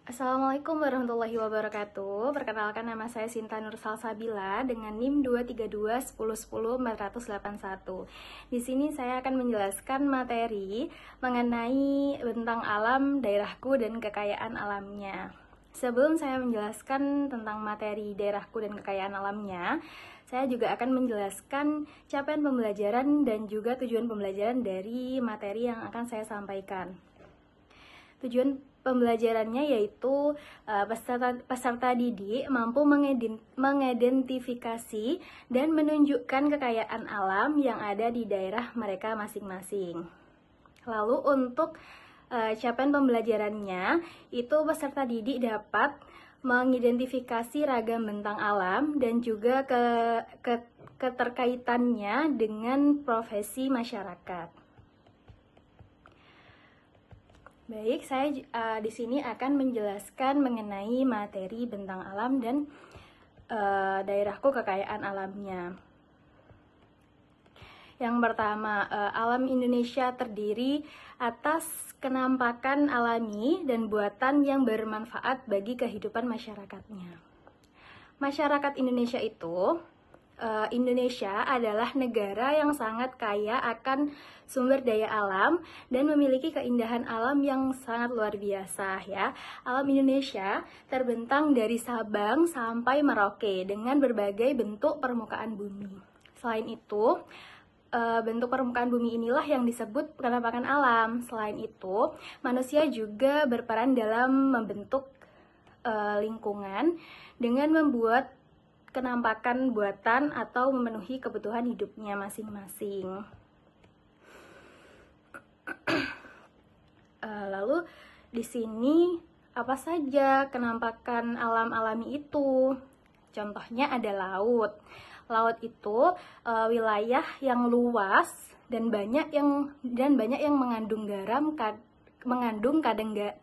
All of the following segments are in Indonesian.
Assalamualaikum warahmatullahi wabarakatuh. Perkenalkan, nama saya Sinta Nursalsabila dengan NIM 2321010-481. Di sini saya akan menjelaskan materi mengenai bentang alam daerahku dan kekayaan alamnya. Sebelum saya menjelaskan tentang materi daerahku dan kekayaan alamnya, saya juga akan menjelaskan capaian pembelajaran dan juga tujuan pembelajaran dari materi yang akan saya sampaikan. Tujuan pembelajarannya yaitu peserta didik mampu mengidentifikasi dan menunjukkan kekayaan alam yang ada di daerah mereka masing-masing. Lalu untuk capaian pembelajarannya itu peserta didik dapat mengidentifikasi ragam bentang alam dan juga keterkaitannya dengan profesi masyarakat. Baik, saya di sini akan menjelaskan mengenai materi bentang alam dan daerahku kekayaan alamnya. Yang pertama, alam Indonesia terdiri atas kenampakan alami dan buatan yang bermanfaat bagi kehidupan masyarakatnya. Masyarakat Indonesia itu, Indonesia adalah negara yang sangat kaya akan sumber daya alam dan memiliki keindahan alam yang sangat luar biasa ya. Alam Indonesia terbentang dari Sabang sampai Merauke dengan berbagai bentuk permukaan bumi. Selain itu, bentuk permukaan bumi inilah yang disebut penampakan alam. Selain itu, manusia juga berperan dalam membentuk lingkungan dengan membuat kenampakan buatan atau memenuhi kebutuhan hidupnya masing-masing. Lalu di sini apa saja kenampakan alam alami itu? Contohnya ada laut. Laut itu wilayah yang luas dan banyak yang mengandung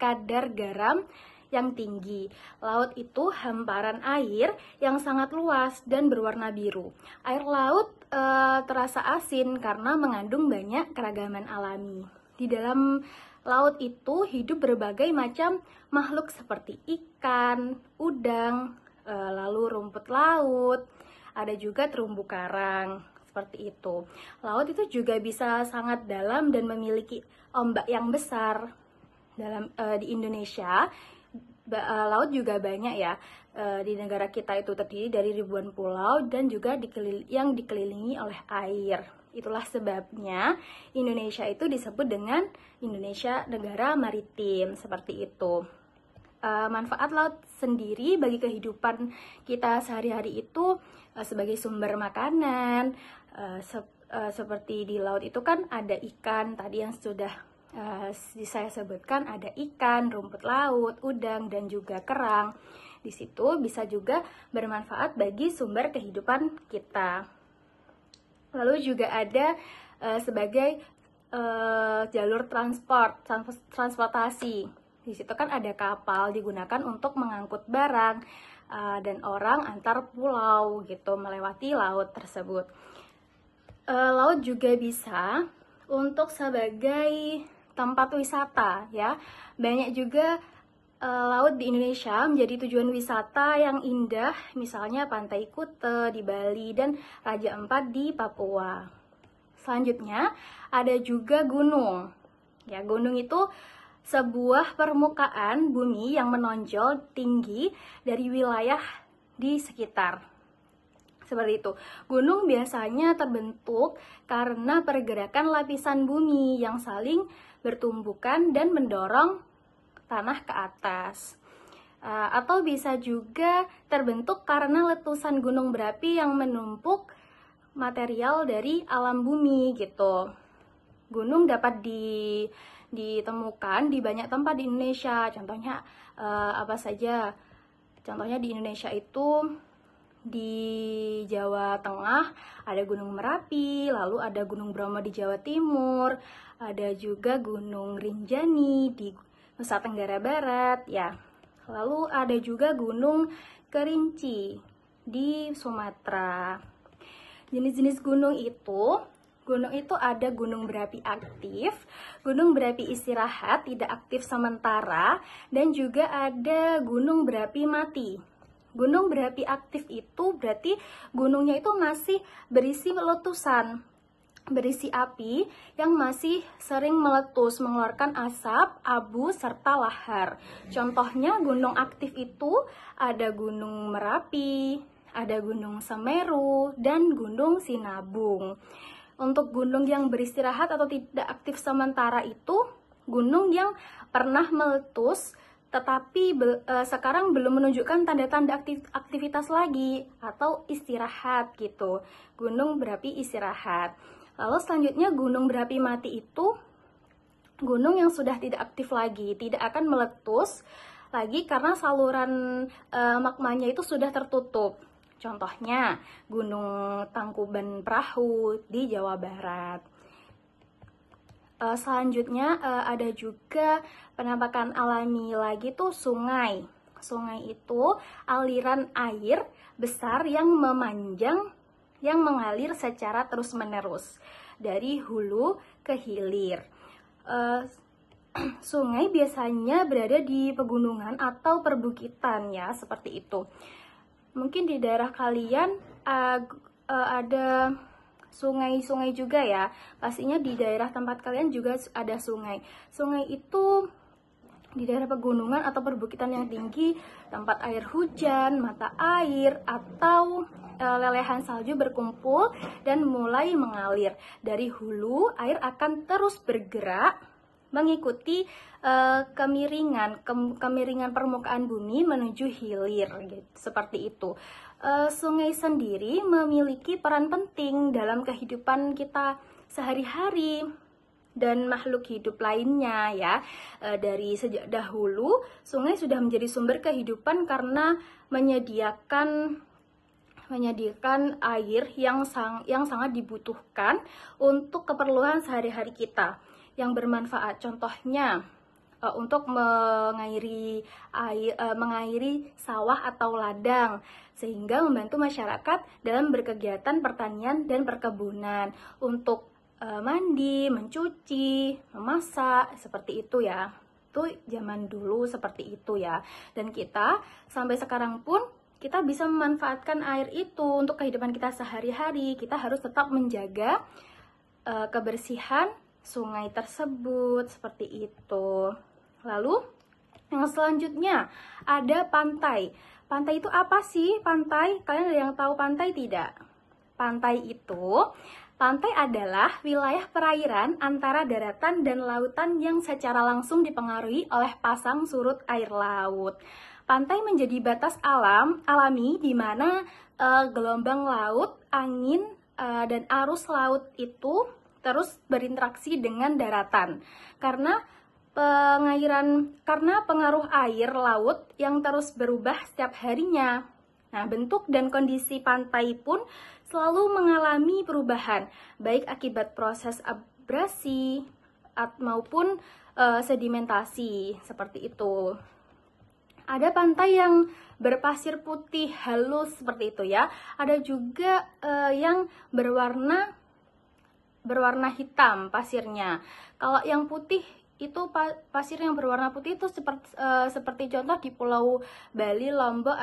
kadar garam yang tinggi. Laut itu hamparan air yang sangat luas dan berwarna biru. Air laut terasa asin karena mengandung banyak keragaman alami. Di dalam laut itu hidup berbagai macam makhluk seperti ikan, udang, lalu rumput laut, ada juga terumbu karang, seperti itu. Laut itu juga bisa sangat dalam dan memiliki ombak yang besar. Di Indonesia, laut juga banyak ya. Di negara kita itu terdiri dari ribuan pulau dan juga yang dikelilingi oleh air. Itulah sebabnya Indonesia itu disebut dengan Indonesia negara maritim, seperti itu. Manfaat laut sendiri bagi kehidupan kita sehari-hari itu sebagai sumber makanan, seperti di laut itu kan ada ikan, tadi yang sudah saya sebutkan, ada ikan, rumput laut, udang, dan juga kerang. Di situ bisa juga bermanfaat bagi sumber kehidupan kita. Lalu juga ada sebagai jalur transportasi. Di situ kan ada kapal digunakan untuk mengangkut barang dan orang antar pulau gitu melewati laut tersebut. Laut juga bisa untuk sebagai tempat wisata ya. Banyak juga laut di Indonesia menjadi tujuan wisata yang indah, misalnya Pantai Kuta di Bali dan Raja Ampat di Papua. Selanjutnya ada juga gunung. Ya, gunung itu sebuah permukaan bumi yang menonjol tinggi dari wilayah di sekitar. Seperti itu. Gunung biasanya terbentuk karena pergerakan lapisan bumi yang saling bertumbukan dan mendorong tanah ke atas. Atau bisa juga terbentuk karena letusan gunung berapi yang menumpuk material dari alam bumi gitu. Gunung dapat ditemukan di banyak tempat di Indonesia. Contohnya apa saja? Contohnya di Indonesia itu di Jawa Tengah ada Gunung Merapi, lalu ada Gunung Bromo di Jawa Timur, ada juga Gunung Rinjani di Nusa Tenggara Barat ya. Lalu ada juga Gunung Kerinci di Sumatera. Jenis-jenis gunung itu Gunung itu ada gunung berapi aktif, gunung berapi istirahat, tidak aktif sementara, dan juga ada gunung berapi mati. Gunung berapi aktif itu berarti gunungnya itu masih berisi letusan, berisi api yang masih sering meletus, mengeluarkan asap, abu, serta lahar. Contohnya gunung aktif itu ada Gunung Merapi, ada Gunung Semeru, dan Gunung Sinabung. Untuk gunung yang beristirahat atau tidak aktif sementara itu gunung yang pernah meletus tetapi sekarang belum menunjukkan tanda-tanda aktivitas lagi atau istirahat gitu. Gunung berapi istirahat. Lalu selanjutnya gunung berapi mati itu gunung yang sudah tidak aktif lagi, tidak akan meletus lagi karena saluran magmanya itu sudah tertutup. Contohnya Gunung Tangkuban Perahu di Jawa Barat. Selanjutnya ada juga penampakan alami lagi tuh sungai. Sungai itu aliran air besar yang memanjang, yang mengalir secara terus-menerus dari hulu ke hilir. Sungai biasanya berada di pegunungan atau perbukitan ya, seperti itu. Mungkin di daerah kalian ada sungai-sungai juga ya. Pastinya di daerah tempat kalian juga ada sungai. Sungai itu di daerah pegunungan atau perbukitan yang tinggi, tempat air hujan, mata air, atau lelehan salju berkumpul dan mulai mengalir. Dari hulu, air akan terus bergerak mengikuti kemiringan permukaan bumi menuju hilir, gitu, seperti itu. Sungai sendiri memiliki peran penting dalam kehidupan kita sehari-hari dan makhluk hidup lainnya ya. Dari sejak dahulu, sungai sudah menjadi sumber kehidupan karena menyediakan air yang sangat dibutuhkan untuk keperluan sehari-hari kita yang bermanfaat. Contohnya untuk mengairi sawah atau ladang, sehingga membantu masyarakat dalam berkegiatan pertanian dan perkebunan, untuk mandi, mencuci, memasak, seperti itu ya. Itu zaman dulu seperti itu ya. Dan kita sampai sekarang pun kita bisa memanfaatkan air itu untuk kehidupan kita sehari-hari. Kita harus tetap menjaga kebersihan sungai tersebut, seperti itu. Lalu yang selanjutnya ada pantai. Pantai itu apa sih? Pantai, kalian ada yang tahu pantai tidak? Pantai adalah wilayah perairan antara daratan dan lautan yang secara langsung dipengaruhi oleh pasang surut air laut. Pantai menjadi batas alami di mana gelombang laut, angin, dan arus laut itu terus berinteraksi dengan daratan karena pengaruh air laut yang terus berubah setiap harinya. Nah, bentuk dan kondisi pantai pun selalu mengalami perubahan, baik akibat proses abrasi maupun sedimentasi, seperti itu. Ada pantai yang berpasir putih halus seperti itu ya. Ada juga yang berwarna hitam pasirnya. Kalau yang putih itu pasir yang berwarna putih itu seperti contoh di Pulau Bali, Lombok,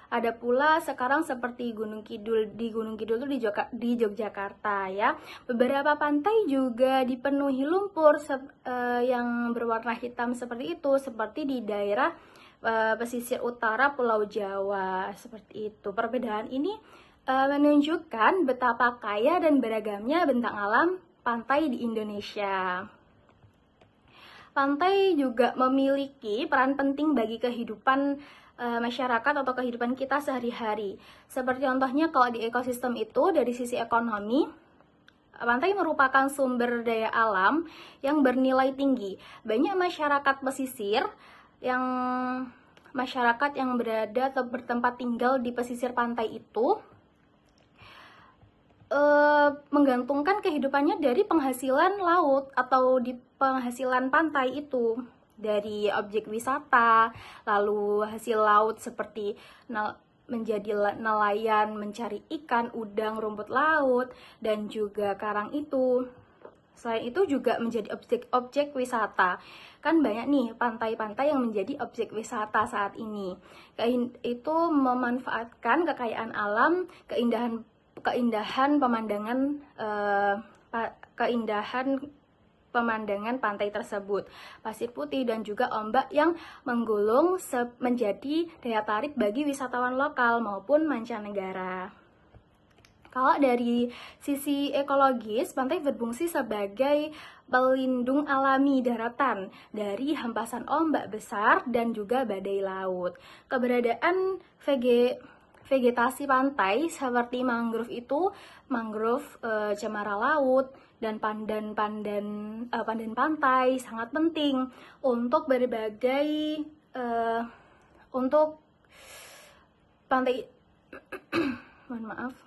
ada pula sekarang seperti Gunung Kidul. Di Gunung Kidul itu di Yogyakarta ya. Beberapa pantai juga dipenuhi lumpur yang berwarna hitam seperti itu, seperti di daerah pesisir utara Pulau Jawa, seperti itu. Perbedaan ini menunjukkan betapa kaya dan beragamnya bentang alam pantai di Indonesia. Pantai juga memiliki peran penting bagi kehidupan masyarakat atau kehidupan kita sehari-hari. Seperti contohnya kalau di ekosistem itu dari sisi ekonomi, pantai merupakan sumber daya alam yang bernilai tinggi. Banyak masyarakat pesisir masyarakat yang berada atau bertempat tinggal di pesisir pantai itu menggantungkan kehidupannya dari penghasilan laut atau di penghasilan pantai itu, dari objek wisata, lalu hasil laut seperti menjadi nelayan mencari ikan, udang, rumput laut, dan juga karang itu. Selain itu juga menjadi objek wisata. Kan banyak nih pantai-pantai yang menjadi objek wisata saat ini. Itu memanfaatkan kekayaan alam, keindahan pemandangan pantai tersebut, pasir putih dan juga ombak yang menggulung menjadi daya tarik bagi wisatawan lokal maupun mancanegara. Kalau dari sisi ekologis, pantai berfungsi sebagai pelindung alami daratan dari hempasan ombak besar dan juga badai laut. Keberadaan vegetasi pantai seperti mangrove cemara laut, dan pandan pantai sangat penting untuk berbagai untuk pantai mohon maaf.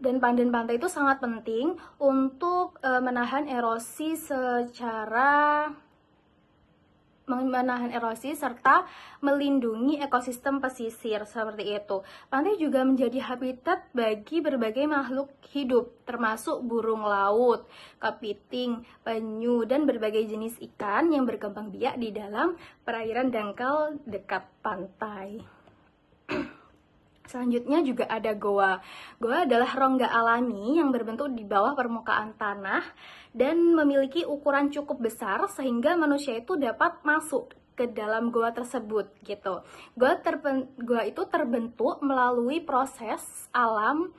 Dan pandan pantai itu sangat penting untuk menahan erosi serta melindungi ekosistem pesisir seperti itu. Pantai juga menjadi habitat bagi berbagai makhluk hidup, termasuk burung laut, kepiting, penyu, dan berbagai jenis ikan yang berkembang biak di dalam perairan dangkal dekat pantai. Selanjutnya juga ada goa. Goa adalah rongga alami yang berbentuk di bawah permukaan tanah dan memiliki ukuran cukup besar sehingga manusia itu dapat masuk ke dalam goa tersebut gitu. Goa itu terbentuk melalui proses alam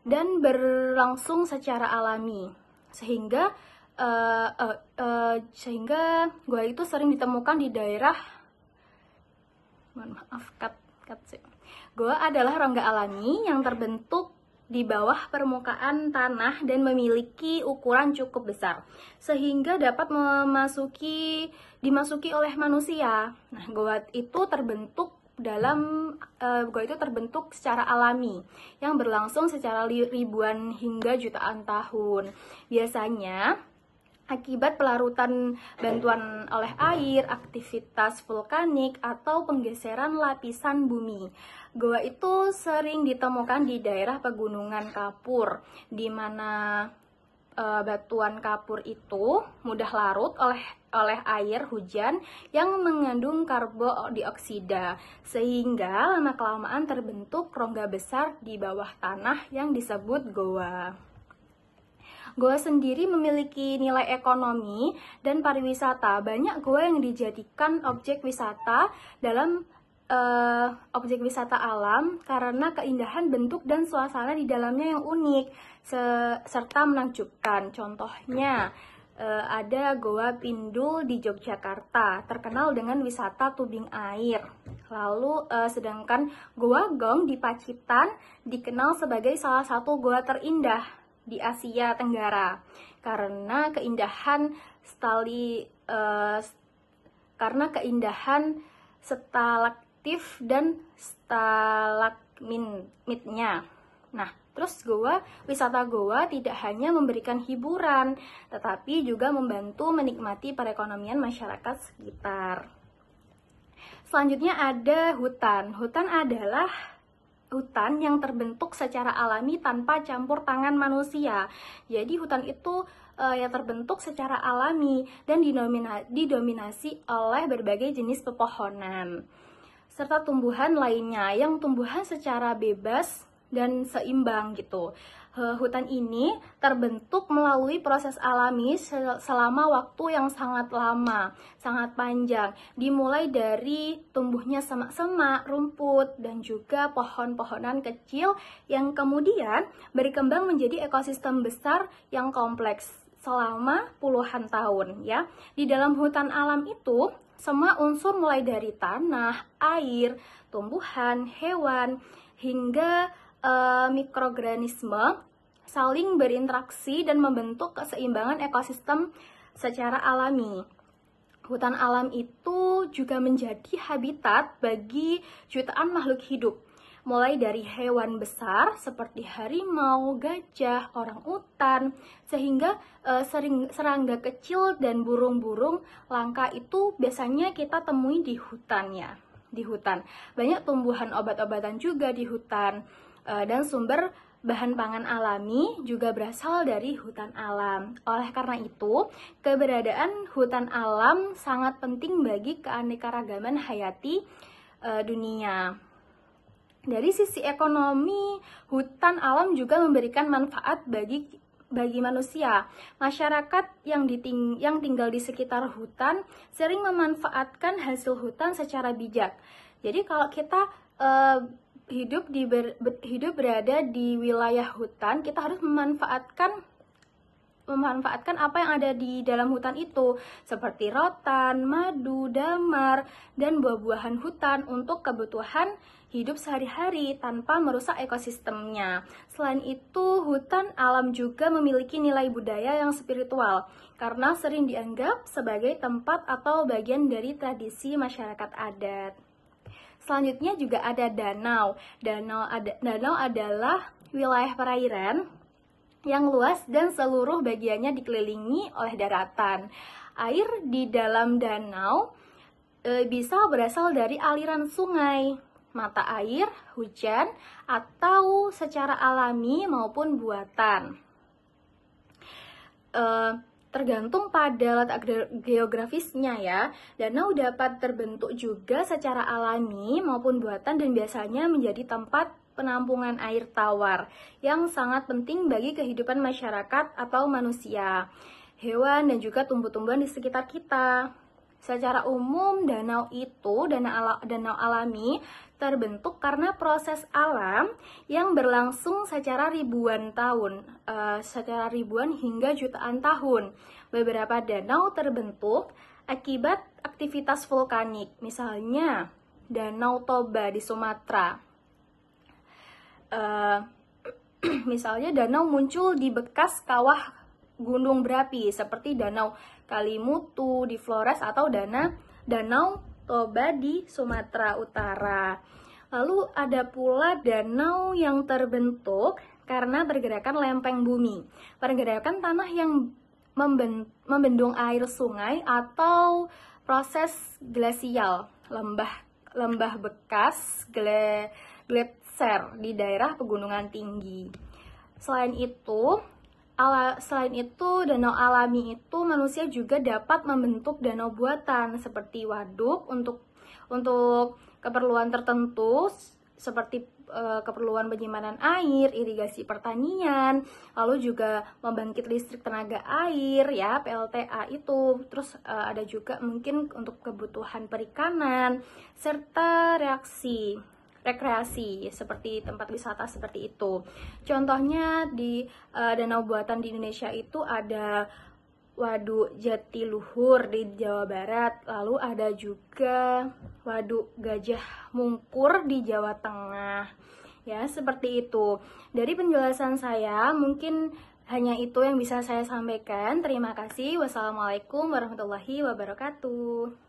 dan berlangsung secara alami sehingga goa itu sering ditemukan di daerah Goa adalah rongga alami yang terbentuk di bawah permukaan tanah dan memiliki ukuran cukup besar sehingga dapat dimasuki oleh manusia. Nah, goa itu terbentuk secara alami yang berlangsung secara ribuan hingga jutaan tahun. Biasanya akibat pelarutan bantuan oleh air, aktivitas vulkanik, atau penggeseran lapisan bumi. Goa itu sering ditemukan di daerah pegunungan kapur, di mana batuan kapur itu mudah larut oleh air hujan yang mengandung karbodioksida, sehingga lama-kelamaan terbentuk rongga besar di bawah tanah yang disebut goa. Goa sendiri memiliki nilai ekonomi dan pariwisata. Banyak goa yang dijadikan objek wisata objek wisata alam karena keindahan bentuk dan suasana di dalamnya yang unik serta menakjubkan. Contohnya ada Goa Pindul di Yogyakarta, terkenal dengan wisata tubing air. Lalu sedangkan Goa Gong di Pacitan dikenal sebagai salah satu goa terindah di Asia Tenggara karena keindahan stalaktif dan stalagmitnya. Nah, terus wisata Goa tidak hanya memberikan hiburan, tetapi juga membantu menikmati perekonomian masyarakat sekitar. Selanjutnya ada hutan. Hutan adalah hutan yang terbentuk secara alami tanpa campur tangan manusia. Jadi hutan itu yang terbentuk secara alami dan didominasi oleh berbagai jenis pepohonan serta tumbuhan lainnya yang tumbuhan secara bebas dan seimbang gitu. Hutan ini terbentuk melalui proses alami selama waktu yang sangat lama, sangat panjang, dimulai dari tumbuhnya semak-semak, rumput, dan juga pohon-pohonan kecil yang kemudian berkembang menjadi ekosistem besar yang kompleks selama puluhan tahun ya. Di dalam hutan alam itu, semua unsur mulai dari tanah, air, tumbuhan, hewan, hingga mikroorganisme saling berinteraksi dan membentuk keseimbangan ekosistem secara alami. Hutan alam itu juga menjadi habitat bagi jutaan makhluk hidup, mulai dari hewan besar seperti harimau, gajah, orangutan, sehingga serangga kecil dan burung-burung langka itu biasanya kita temui di hutannya. di hutan. Banyak tumbuhan obat-obatan juga di hutan, dan sumber bahan pangan alami juga berasal dari hutan alam. Oleh karena itu, keberadaan hutan alam sangat penting bagi keanekaragaman hayati dunia. Dari sisi ekonomi, hutan alam juga memberikan manfaat bagi manusia. Masyarakat yang tinggal di sekitar hutan sering memanfaatkan hasil hutan secara bijak. Jadi kalau kita hidup berada di wilayah hutan, kita harus memanfaatkan apa yang ada di dalam hutan itu, seperti rotan, madu, damar, dan buah-buahan hutan untuk kebutuhan hidup sehari-hari tanpa merusak ekosistemnya. Selain itu, hutan alam juga memiliki nilai budaya yang spiritual karena sering dianggap sebagai tempat atau bagian dari tradisi masyarakat adat. Selanjutnya juga ada danau. Danau adalah wilayah perairan yang luas dan seluruh bagiannya dikelilingi oleh daratan. Air di dalam danau bisa berasal dari aliran sungai, mata air, hujan, atau secara alami maupun buatan. Tergantung pada letak geografisnya ya. Danau dapat terbentuk juga secara alami maupun buatan dan biasanya menjadi tempat penampungan air tawar yang sangat penting bagi kehidupan masyarakat atau manusia, hewan, dan juga tumbuh-tumbuhan di sekitar kita. Secara umum, danau alami terbentuk karena proses alam yang berlangsung secara ribuan tahun, secara ribuan hingga jutaan tahun. Beberapa danau terbentuk akibat aktivitas vulkanik, misalnya Danau Toba di Sumatera. Misalnya danau muncul di bekas kawah gunung berapi seperti Danau Kalimutu di Flores atau Danau Toba di Sumatera Utara. Lalu ada pula danau yang terbentuk karena pergerakan lempeng bumi, pergerakan tanah yang membendung air sungai atau proses glasial, lembah bekas gletser di daerah pegunungan tinggi. Selain itu, danau alami itu manusia juga dapat membentuk danau buatan seperti waduk untuk keperluan tertentu seperti keperluan penyimpanan air, irigasi pertanian, lalu juga membangkit listrik tenaga air ya, PLTA itu. Terus ada juga mungkin untuk kebutuhan perikanan serta rekreasi seperti tempat wisata seperti itu. Contohnya di danau buatan di Indonesia itu ada Waduk Jatiluhur di Jawa Barat, lalu ada juga Waduk Gajah Mungkur di Jawa Tengah. Ya, seperti itu. Dari penjelasan saya, mungkin hanya itu yang bisa saya sampaikan. Terima kasih. Wassalamualaikum warahmatullahi wabarakatuh.